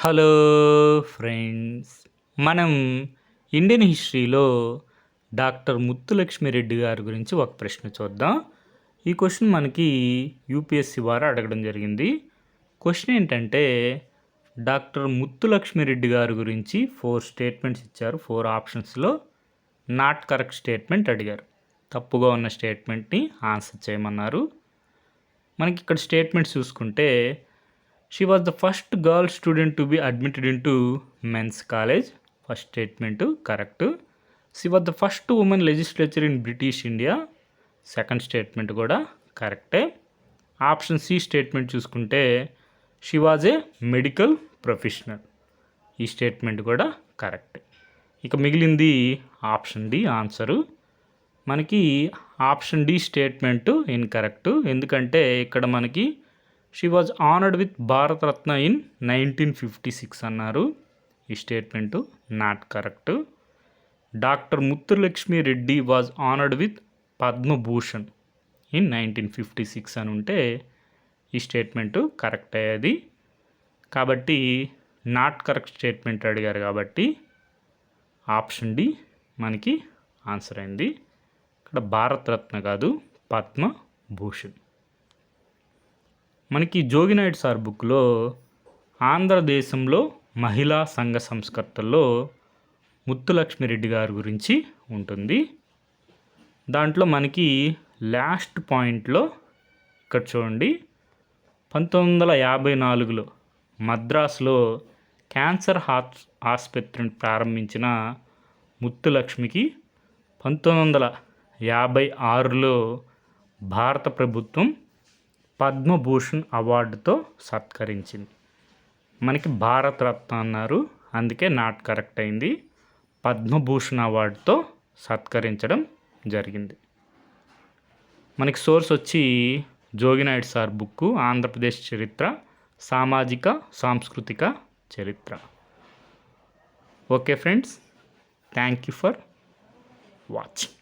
Hello friends. మనం Indian హిస్టరీలో doctor Muthulakshmi Reddy గారి గురించి ఒక ప్రశ్న చూద్దాం. ఈ క్వశ్చన్ మనకి యూపీఎస్సీ వారు అడగడం జరిగింది. క్వశ్చన్ ఏంటంటే, డాక్టర్ ముత్తులక్ష్మిరెడ్డి గారి గురించి 4 స్టేట్మెంట్స్ ఇచ్చారు. 4 ఆప్షన్స్లో నాట్ కరెక్ట్ స్టేట్మెంట్ అడిగారు. తప్పుగా ఉన్న స్టేట్మెంట్ని ఆన్సర్ చేయమన్నారు. మనకి ఇక్కడ స్టేట్మెంట్స్ చూసుకుంటే, she was the first girl student to be admitted in to men's college. First statement correct. She was the first women legislature in British India. Second statement కూడా కరెక్టే. Option C statement చూసుకుంటే, she was a medical professional. ఈ statement కూడా కరెక్టే. ఇక మిగిలింది option D answer. మనకి option D statement incorrect. ఎందుకంటే ఇక్కడ మనకి she was honoured with Bharat Ratna in 1956 అన్నారు. ఈ statement not correct. Doctor Muthulakshmi Reddy was honoured with Padma Bhushan in 1956 అని ఉంటే ఈ స్టేట్మెంటు కరెక్ట్ అయ్యేది. కాబట్టి నాట్ కరెక్ట్ స్టేట్మెంట్ అడిగారు కాబట్టి ఆప్షన్ డి మనకి ఆన్సర్ అయింది. ఇక్కడ భారతరత్న కాదు, పద్మభూషణ్. మనకి జోగినాయుడు సార్ బుక్లో ఆంధ్రదేశంలో మహిళా సంఘ సంస్కర్తల్లో ముత్తులక్ష్మిరెడ్డి గారి గురించి ఉంటుంది. దాంట్లో మనకి లాస్ట్ పాయింట్లో ఇక్కడ చూడండి, 1954లో మద్రాసులో క్యాన్సర్ ఆసుపత్రిని ప్రారంభించిన ముత్తులక్ష్మికి 1956లో భారత ప్రభుత్వం పద్మభూషణ్ అవార్డుతో సత్కరించింది. మనకి భారతరత్న అన్నారు, అందుకే నాట్ కరెక్ట్ అయింది. పద్మభూషణ్ అవార్డుతో సత్కరించడం జరిగింది. మనకి సోర్స్ వచ్చి జోగినాయుడు సార్ బుక్, ఆంధ్రప్రదేశ్ చరిత్ర, సామాజిక సాంస్కృతిక చరిత్ర. Okay friends, thank you for watching.